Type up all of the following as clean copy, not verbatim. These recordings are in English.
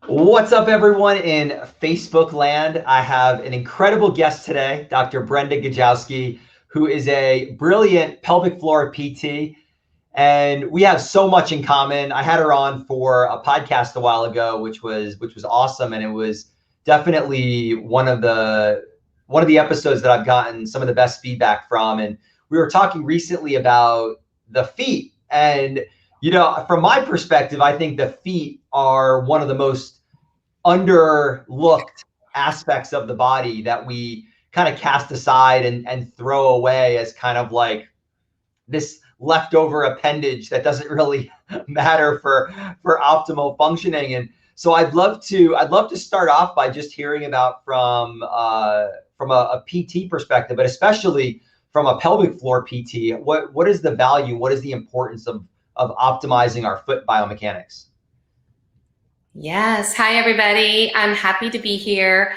What's up, everyone in Facebook land? I have an incredible guest today, Dr. Brenda Gajowski, who is a brilliant pelvic floor PT, and we have so much in common. I had her on for a podcast a while ago, which was awesome, and it was definitely one of the episodes that I've gotten some of the best feedback from. And we were talking recently about the feet, and from my perspective, I think the feet are one of the most underlooked aspects of the body that we kind of cast aside and throw away as kind of like this leftover appendage that doesn't really matter for optimal functioning. And so I'd love to start off by just hearing about from a PT perspective, but especially from a pelvic floor PT, what is the value, what is the importance of optimizing our foot biomechanics? Yes. Hi, everybody. I'm happy to be here.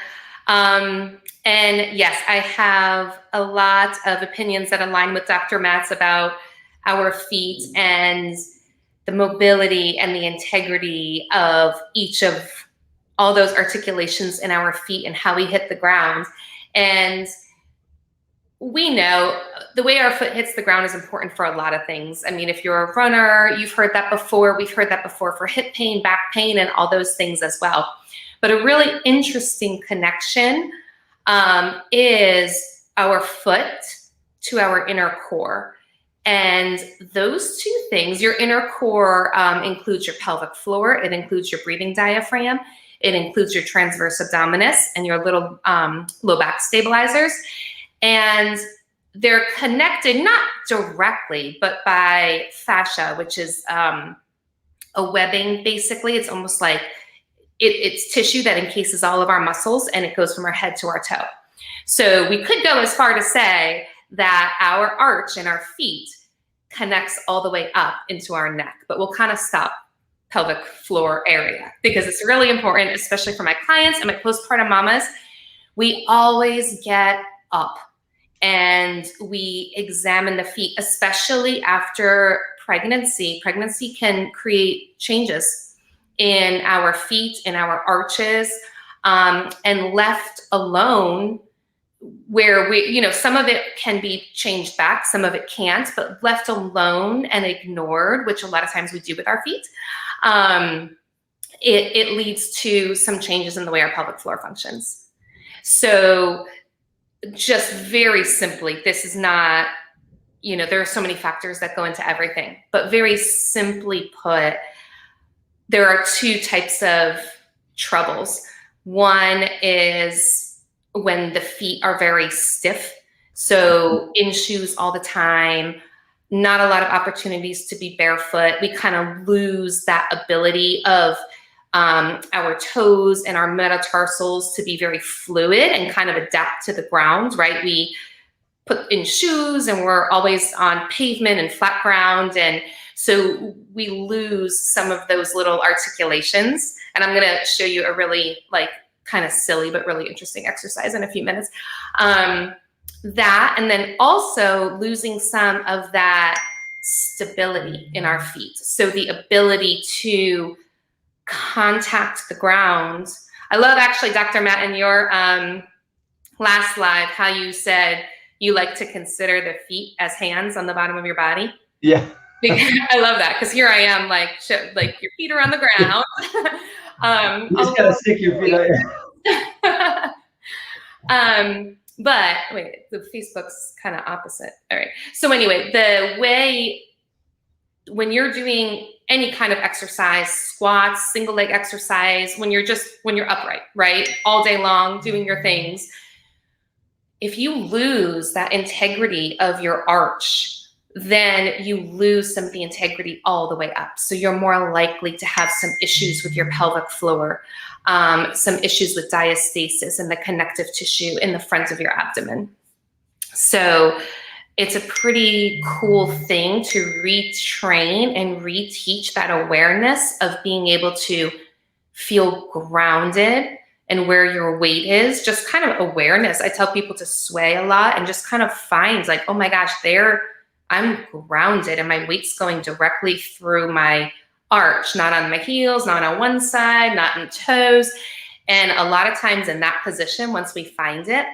And yes, I have a lot of opinions that align with Dr. Matt's about our feet and the mobility and the integrity of each of all those articulations in our feet and how we hit the ground. And we know the way our foot hits the ground is important for a lot of things. I mean, if you're a runner, you've heard that before. We've heard that before for hip pain, back pain, and all those things as well. But a really interesting connection is our foot to our inner core. And those two things, your inner core includes your pelvic floor. It includes your breathing diaphragm. It includes your transverse abdominis and your little low back stabilizers. And they're connected, not directly, but by fascia, which is a webbing, basically. It's almost like it's tissue that encases all of our muscles, and it goes from our head to our toe. So we could go as far to say that our arch in our feet connects all the way up into our neck, but we'll kind of stop pelvic floor area because it's really important, especially for my clients and my postpartum mamas. We always get up and we examine the feet, especially after pregnancy. Pregnancy can create changes in our feet, in our arches, and left alone where some of it can be changed back, some of it can't, but left alone and ignored, which a lot of times we do with our feet, it leads to some changes in the way our pelvic floor functions. So just very simply, this is not, there are so many factors that go into everything, but very simply put, there are two types of troubles. One is when the feet are very stiff. So in shoes all the time, not a lot of opportunities to be barefoot. We kind of lose that ability of our toes and our metatarsals to be very fluid and kind of adapt to the ground, right? We put in shoes and we're always on pavement and flat ground. And so we lose some of those little articulations. And I'm going to show you a really kind of silly, but really interesting exercise in a few minutes. That, and then also losing some of that stability in our feet. So the ability to contact the ground. I love actually, Dr. Matt, in your last live, how you said you like to consider the feet as hands on the bottom of your body. Yeah. I love that because here I am, like your feet are on the ground. You just gotta stick your feet out here. But wait, the Facebook's kind of opposite. All right. So anyway, the way when you're doing any kind of exercise, squats, single leg exercise, when you're upright, right? All day long doing your things. If you lose that integrity of your arch, then you lose some of the integrity all the way up. So you're more likely to have some issues with your pelvic floor, some issues with diastasis and the connective tissue in the front of your abdomen. So it's a pretty cool thing to retrain and reteach that awareness of being able to feel grounded and where your weight is, just kind of awareness. I tell people to sway a lot and just kind of find oh my gosh, I'm grounded and my weight's going directly through my arch, not on my heels, not on one side, not in toes. And a lot of times in that position, once we find it,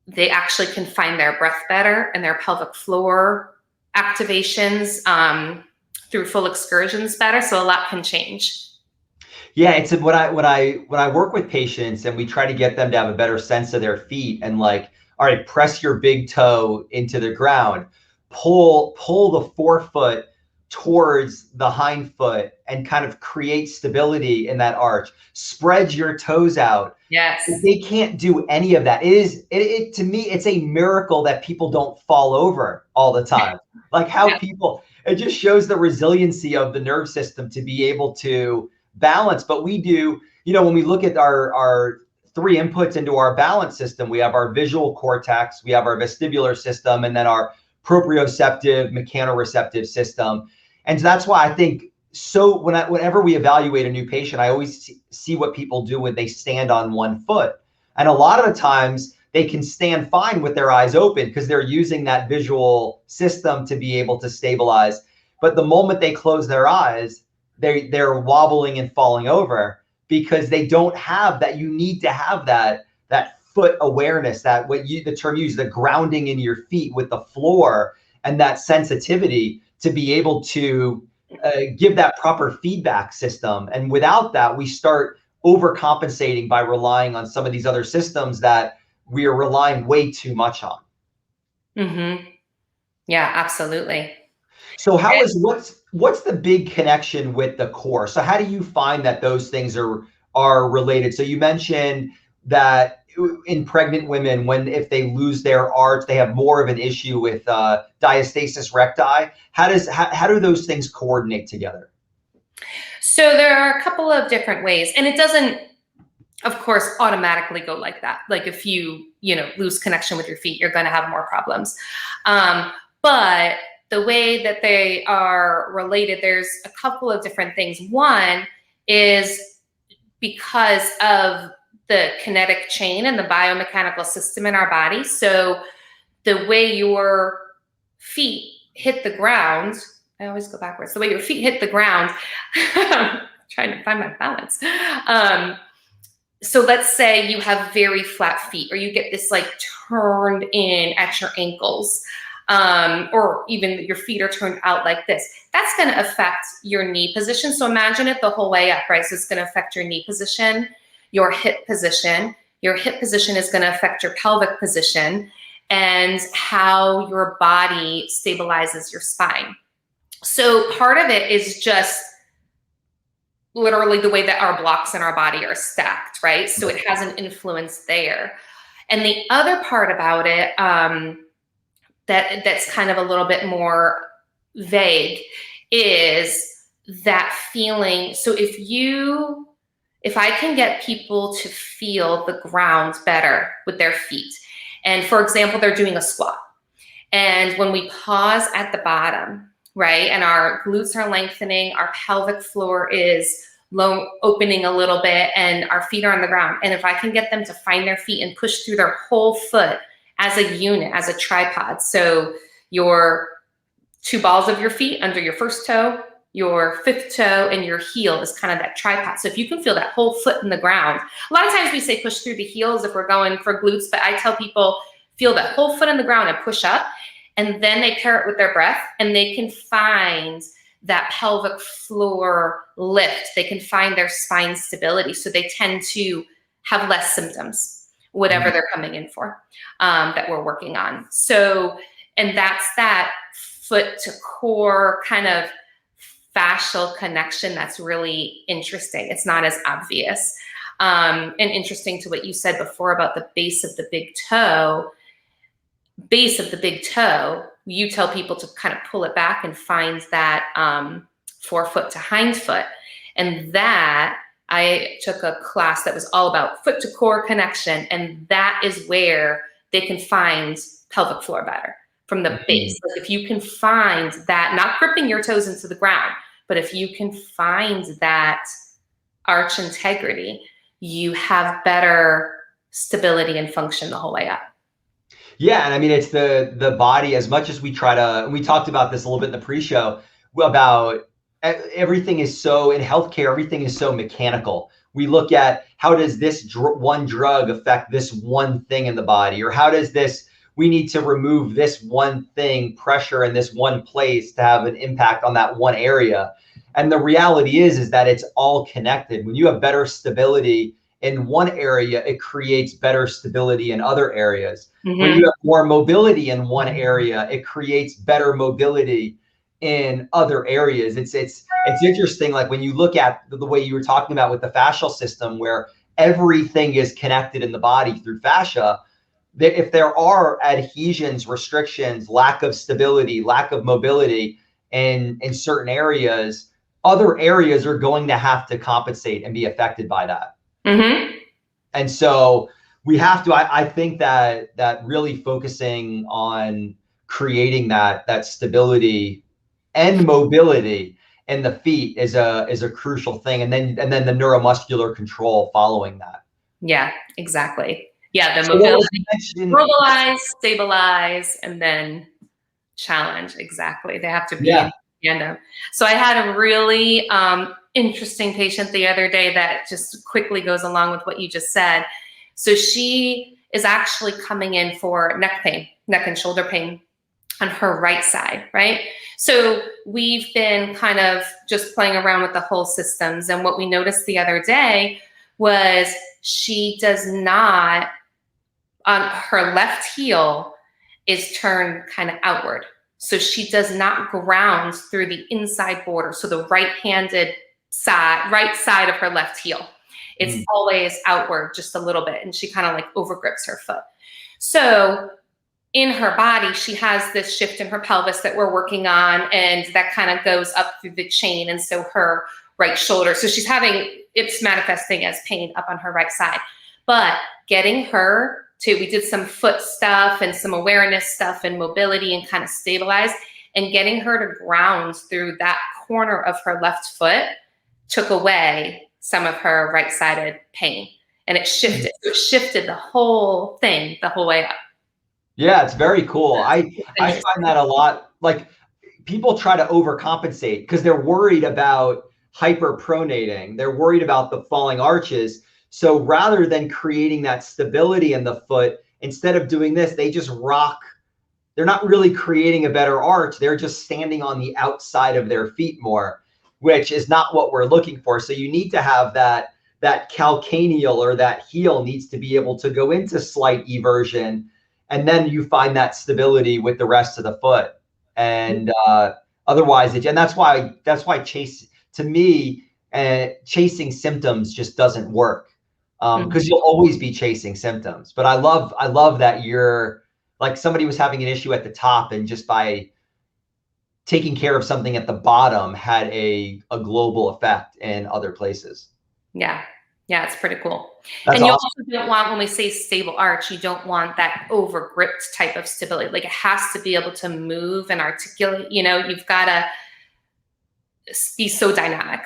they actually can find their breath better and their pelvic floor activations through full excursions better. So a lot can change. Yeah, it's when I work with patients and we try to get them to have a better sense of their feet and like, all right, press your big toe into the ground, pull the forefoot towards the hind foot and kind of create stability in that arch. Spread your toes out. Yes. They can't do any of that. It to me, it's a miracle that people don't fall over all the time. Like how Yeah. people, it just shows the resiliency of the nerve system to be able to balance. But we do, when we look at our three inputs into our balance system, we have our visual cortex, we have our vestibular system, and then our proprioceptive, mechanoreceptive system. And so that's why I think, so whenever we evaluate a new patient, I always see what people do when they stand on one foot. And a lot of the times they can stand fine with their eyes open because they're using that visual system to be able to stabilize. But the moment they close their eyes, they're wobbling and falling over because they don't have that. You need to have that foot awareness, that the term used, the grounding in your feet with the floor, and that sensitivity to be able to give that proper feedback system. And without that, we start overcompensating by relying on some of these other systems that we are relying way too much on. Mm-hmm. Yeah, absolutely. So what's the big connection with the core? So how do you find that those things are related? So you mentioned that in pregnant women, if they lose their arch, they have more of an issue with diastasis recti. How do those things coordinate together? So there are a couple of different ways, and it doesn't, of course, automatically go like that. Like if you lose connection with your feet, you're going to have more problems. But the way that they are related, there's a couple of different things. One is because of the kinetic chain and the biomechanical system in our body. So the way your feet hit the ground, I always go backwards. The way your feet hit the ground, I'm trying to find my balance. So let's say you have very flat feet, or you get this like turned in at your ankles, or even your feet are turned out like this. That's going to affect your knee position. So imagine it the whole way up, right? So it's going to affect your knee position, your hip position. Your hip position is going to affect your pelvic position and how your body stabilizes your spine. So part of it is just literally the way that our blocks in our body are stacked, right? So it has an influence there. And the other part about it that's kind of a little bit more vague is that feeling. So if I can get people to feel the ground better with their feet, and for example, they're doing a squat, and when we pause at the bottom, right, and our glutes are lengthening, our pelvic floor is opening a little bit, and our feet are on the ground, and if I can get them to find their feet and push through their whole foot as a unit, as a tripod, so your two balls of your feet under your first toe, your fifth toe, and your heel is kind of that tripod. So if you can feel that whole foot in the ground, a lot of times we say push through the heels if we're going for glutes, but I tell people feel that whole foot in the ground and push up, and then they pair it with their breath, and they can find that pelvic floor lift. They can find their spine stability. So they tend to have less symptoms, whatever they're coming in for, that we're working on. So, and that's that foot to core kind of fascial connection that's really interesting. It's not as obvious. And interesting to what you said before about the base of the big toe. Base of the big toe, you tell people to kind of pull it back and find that forefoot to hind foot. And that, I took a class that was all about foot to core connection. And that is where they can find pelvic floor better from the base. Like if you can find that, not gripping your toes into the ground, but if you can find that arch integrity, you have better stability and function the whole way up. Yeah, and I mean, it's the body, as much as we try to, and we talked about this a little bit in the pre-show about everything is so, in healthcare, everything is so mechanical. We look at how does this one drug affect this one thing in the body, or how does this, we need to remove this one thing, pressure in this one place to have an impact on that one area. And the reality is that it's all connected. When you have better stability in one area, it creates better stability in other areas. Mm-hmm. When you have more mobility in one area, it creates better mobility in other areas. It's interesting, like when you look at the way you were talking about with the fascial system, where everything is connected in the body through fascia, that if there are adhesions, restrictions, lack of stability, lack of mobility in certain areas, other areas are going to have to compensate and be affected by that. Mm-hmm. And so we have to, I think that really focusing on creating that stability and mobility in the feet is a crucial thing. And then the neuromuscular control following that. Yeah, exactly. Yeah, the mobility, mobilize, stabilize, and then challenge. Exactly. They have to be in tandem. So I had a really interesting patient the other day that just quickly goes along with what you just said. So she is actually coming in for neck pain, neck and shoulder pain on her right side, right? So we've been kind of just playing around with the whole systems. And what we noticed the other day was she does not, on her left heel is turned kind of outward. So she does not ground through the inside border. So the right side of her left heel. It's always outward just a little bit. And she kind of like overgrips her foot. So in her body, she has this shift in her pelvis that we're working on, and that kind of goes up through the chain. And so her right shoulder, so she's it's manifesting as pain up on her right side. But getting her to, we did some foot stuff and some awareness stuff and mobility and kind of stabilize, and getting her to ground through that corner of her left foot took away some of her right-sided pain. And it shifted. So it shifted the whole thing the whole way up. Yeah, it's very cool. I find that a lot. Like, people try to overcompensate because they're worried about hyperpronating. They're worried about the falling arches. So rather than creating that stability in the foot, instead of doing this, they just rock. They're not really creating a better arch. They're just standing on the outside of their feet more, which is not what we're looking for. So you need to have that calcaneal, or that heel needs to be able to go into slight eversion. And then you find that stability with the rest of the foot. And otherwise, and that's why to me, chasing symptoms just doesn't work. Because you'll always be chasing symptoms. But I love that you're, like, somebody was having an issue at the top, and just by taking care of something at the bottom had a global effect in other places. Yeah. Yeah, it's pretty cool. That's and you awesome. Also don't want, when we say stable arch, you don't want that overgripped type of stability. Like, it has to be able to move and articulate. You've got to be so dynamic.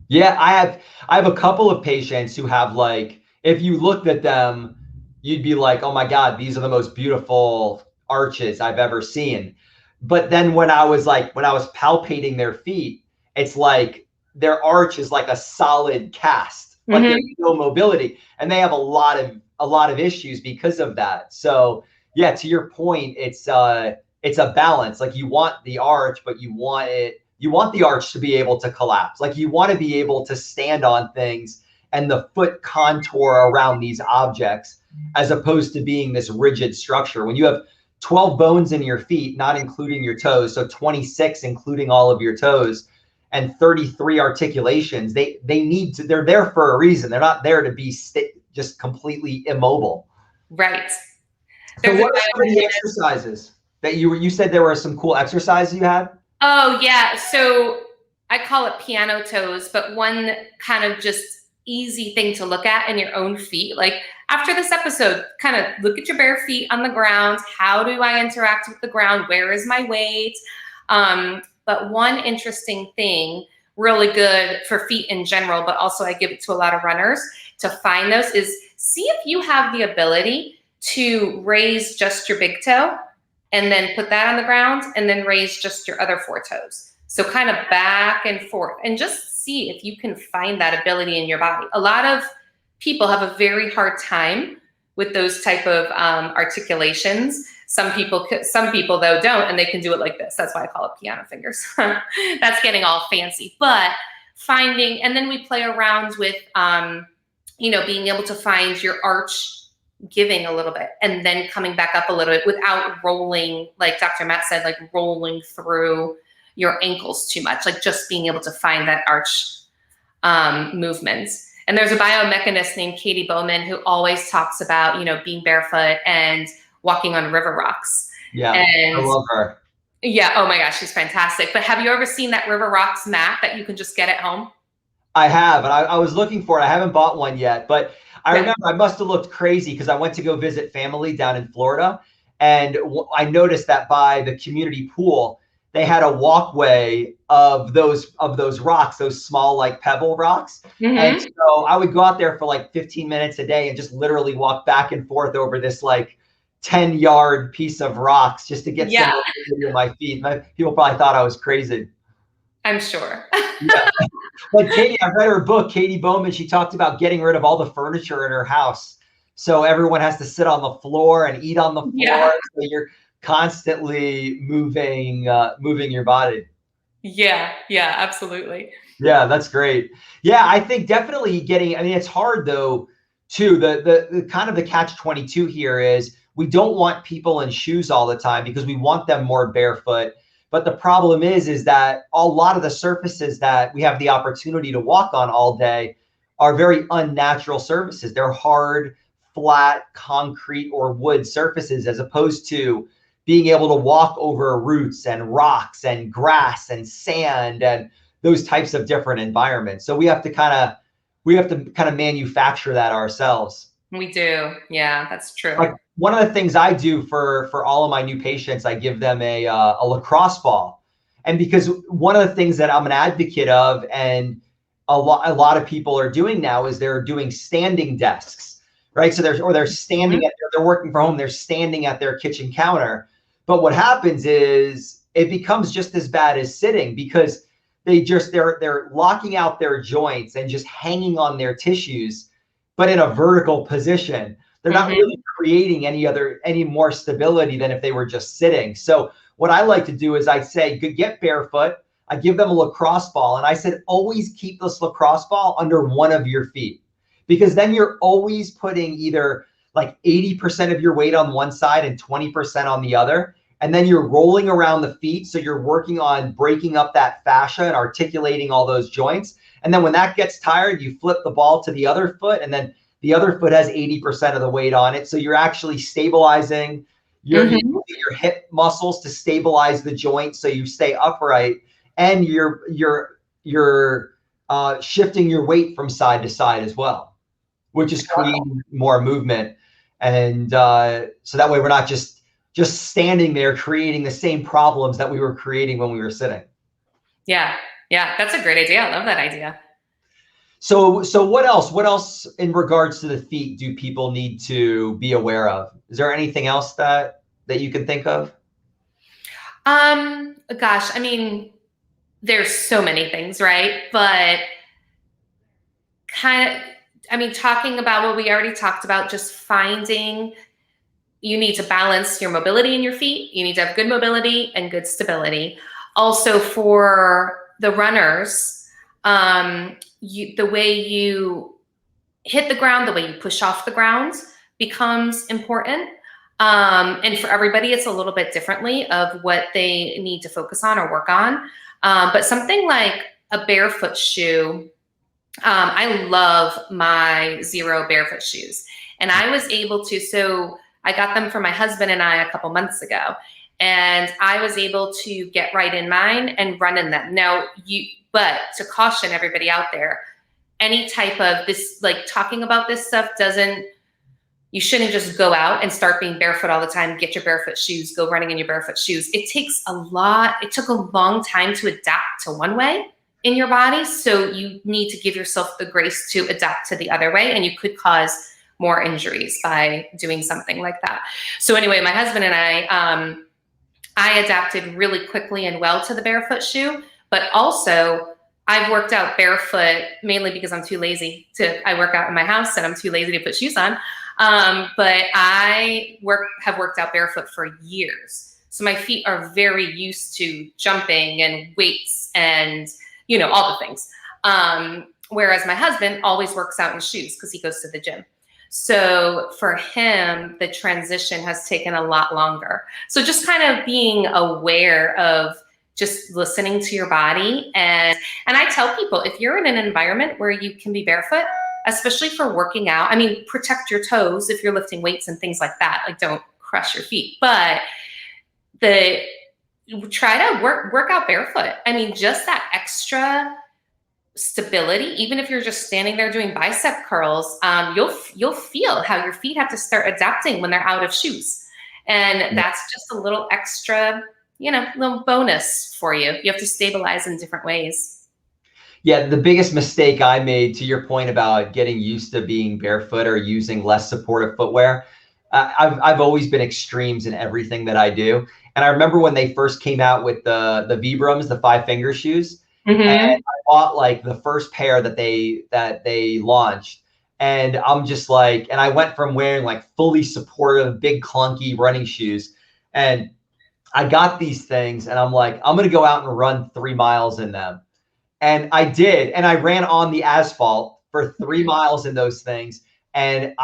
Yeah, I have a couple of patients who have, like, if you looked at them, you'd be like, oh my God, these are the most beautiful arches I've ever seen. But then when I was palpating their feet, it's like their arch is like a solid cast, like there's no mobility, and they have a lot of issues because of that. So yeah, to your point, it's a balance. Like, you want the arch, but you want the arch to be able to collapse. Like, you want to be able to stand on things and the foot contour around these objects, as opposed to being this rigid structure. When you have 12 bones in your feet, not including your toes, so 26 including all of your toes, and 33 articulations, they're there for a reason. They're not there to be just completely immobile. Right. So what are some of the exercises that you said there were some cool exercises you had? Oh yeah, so I call it piano toes, but one kind of just easy thing to look at in your own feet. Like, after this episode, kind of look at your bare feet on the ground. How do I interact with the ground? Where is my weight? But one interesting thing, really good for feet in general, but also I give it to a lot of runners to find those, is see if you have the ability to raise just your big toe and then put that on the ground, and then raise just your other 4 toes. So kind of back and forth, and just see if you can find that ability in your body. A lot of people have a very hard time with those type of articulations. Some people though don't, and they can do it like this. That's why I call it piano fingers. That's getting all fancy. But finding, and then we play around with, being able to find your arch giving a little bit and then coming back up a little bit without rolling, like Dr. Matt said, like rolling through your ankles too much, like just being able to find that arch movements. And there's a biomechanist named Katie Bowman who always talks about, being barefoot and walking on river rocks. Yeah, and I love her. Yeah, oh my gosh, she's fantastic. But have you ever seen that river rocks mat that you can just get at home? I have, and I was looking for it. I haven't bought one yet, but I remember I must have looked crazy because I went to go visit family down in Florida, and I noticed that by the community pool, they had a walkway of those rocks, those small like pebble rocks. Mm-hmm. And so I would go out there for like 15 minutes a day and just literally walk back and forth over this like 10-yard piece of rocks just to get some under my feet. People probably thought I was crazy. I'm sure. Yeah. But Katie, I read her book, Katie Bowman. She talked about getting rid of all the furniture in her house. So everyone has to sit on the floor and eat on the floor. Yeah. So you're constantly moving your body. Yeah, absolutely. Yeah, that's great. Yeah, I think definitely it's hard though, too. The kind of the catch-22 here is we don't want people in shoes all the time because we want them more barefoot. But the problem is that a lot of the surfaces that we have the opportunity to walk on all day are very unnatural surfaces. They're hard, flat, concrete or wood surfaces, as opposed to being able to walk over roots and rocks and grass and sand and those types of different environments. So we have to kind of manufacture that ourselves. We do. Yeah, that's true. Like one of the things I do for all of my new patients, I give them a lacrosse ball. And because one of the things that I'm an advocate of, and a lot of people are doing now, is they're doing standing desks, right? So they're standing they're working from home, they're standing at their kitchen counter. But what happens is it becomes just as bad as sitting because they're locking out their joints and just hanging on their tissues, but in a vertical position. They're not really creating any more stability than if they were just sitting. So what I like to do is I say, get barefoot. I give them a lacrosse ball. And I said, always keep this lacrosse ball under one of your feet, because then you're always putting either like 80% of your weight on one side and 20% on the other. And then you're rolling around the feet. So you're working on breaking up that fascia and articulating all those joints. And then when that gets tired, you flip the ball to the other foot, and then the other foot has 80% of the weight on it. So you're actually stabilizing your hip muscles to stabilize the joint so you stay upright, and you're shifting your weight from side to side as well, which is creating more movement. And so that way we're not just standing there creating the same problems that we were creating when we were sitting. Yeah, that's a great idea. I love that idea. So what else in regards to the feet do people need to be aware of? Is there anything else that you can think of? Gosh, I mean, there's so many things, right? But talking about what we already talked about, just finding, you need to balance your mobility in your feet. You need to have good mobility and good stability. Also for the runners, the way you hit the ground, the way you push off the ground becomes important. And for everybody, it's a little bit differently of what they need to focus on or work on. But something like a barefoot shoe, I love my Zero barefoot shoes. And I was able to, so I got them for my husband and I a couple months ago. And I was able to get right in mine and run in them. But to caution everybody out there, any type of this, like talking about this stuff you shouldn't just go out and start being barefoot all the time, get your barefoot shoes, go running in your barefoot shoes. It took a long time to adapt to one way in your body. So you need to give yourself the grace to adapt to the other way. And you could cause more injuries by doing something like that. So anyway, my husband and I adapted really quickly and well to the barefoot shoe. But also, I've worked out barefoot mainly because I'm too lazy I work out in my house and I'm too lazy to put shoes on. But I have worked out barefoot for years. So my feet are very used to jumping and weights and, all the things. Whereas my husband always works out in shoes because he goes to the gym. So for him, the transition has taken a lot longer. So just kind of being aware of just listening to your body. And I tell people, if you're in an environment where you can be barefoot, especially for working out, I mean, protect your toes if you're lifting weights and things like that. Like, don't crush your feet. But try to work out barefoot. I mean, just that extra stability, even if you're just standing there doing bicep curls, you'll feel how your feet have to start adapting when they're out of shoes. And that's just a little extra, little bonus for you. You have to stabilize in different ways. Yeah, the biggest mistake I made, to your point about getting used to being barefoot or using less supportive footwear, I've always been extremes in everything that I do. And I remember when they first came out with the Vibrams, the 5-finger shoes, and I bought like the first pair that they launched. And I'm just like, and I went from wearing like fully supportive, big clunky running shoes. And I got these things and I'm like, I'm going to go out and run 3 miles in them. And I did. And I ran on the asphalt for 3 miles in those things. And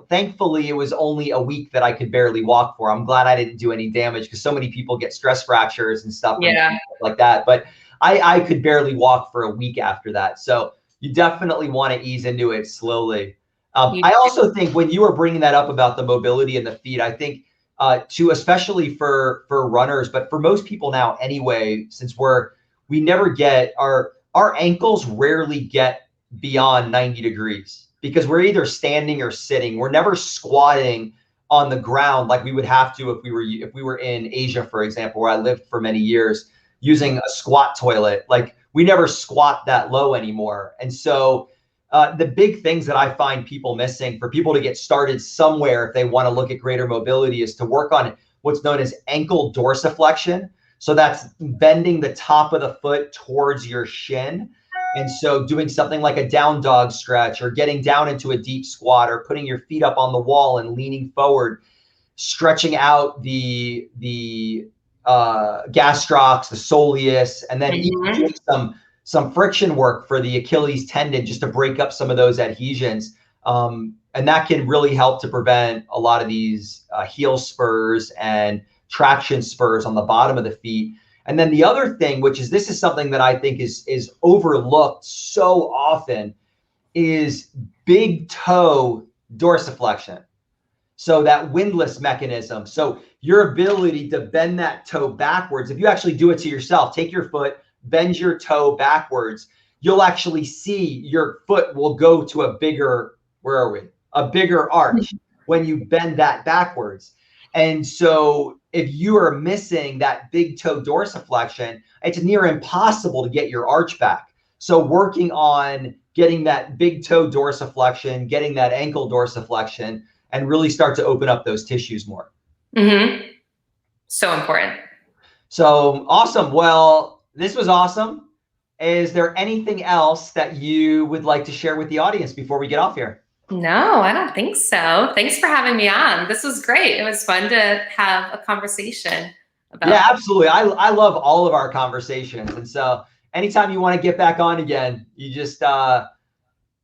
thankfully, it was only a week that I could barely walk for. I'm glad I didn't do any damage because so many people get stress fractures and stuff like that. But I could barely walk for a week after that. So you definitely want to ease into it slowly. I also think when you were bringing that up about the mobility in the feet, I think too, especially for runners, but for most people now anyway, since we never get our ankles rarely get beyond 90 degrees because we're either standing or sitting. We're never squatting on the ground like we would have to if we were in Asia, for example, where I lived for many years, using a squat toilet. Like, we never squat that low anymore. And so the big things that I find people missing for people to get started somewhere, if they want to look at greater mobility, is to work on what's known as ankle dorsiflexion. So that's bending the top of the foot towards your shin. And so doing something like a down dog stretch or getting down into a deep squat or putting your feet up on the wall and leaning forward, stretching out the gastrocs, the soleus, and then even doing some friction work for the Achilles tendon just to break up some of those adhesions. And that can really help to prevent a lot of these heel spurs and traction spurs on the bottom of the feet. And then the other thing, this is something that I think is overlooked so often, is big toe dorsiflexion. So that windlass mechanism. So your ability to bend that toe backwards, if you actually do it to yourself, take your foot, bend your toe backwards, you'll actually see your foot will go to a bigger arch when you bend that backwards. And so if you are missing that big toe dorsiflexion, it's near impossible to get your arch back. So working on getting that big toe dorsiflexion, getting that ankle dorsiflexion, and really start to open up those tissues more. So important. So awesome. Well, this was awesome. Is there anything else that you would like to share with the audience before we get off here? No, I don't think so. Thanks for having me on. This was great. It was fun to have a conversation about. Yeah, absolutely. I love all of our conversations. And so anytime you want to get back on again, you just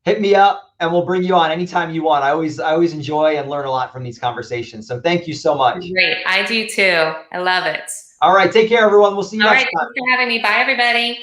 hit me up and we'll bring you on anytime you want. I always enjoy and learn a lot from these conversations. So thank you so much. Great. I do too. I love it. All right. Take care, everyone. We'll see you next time. Thanks for having me. Bye, everybody.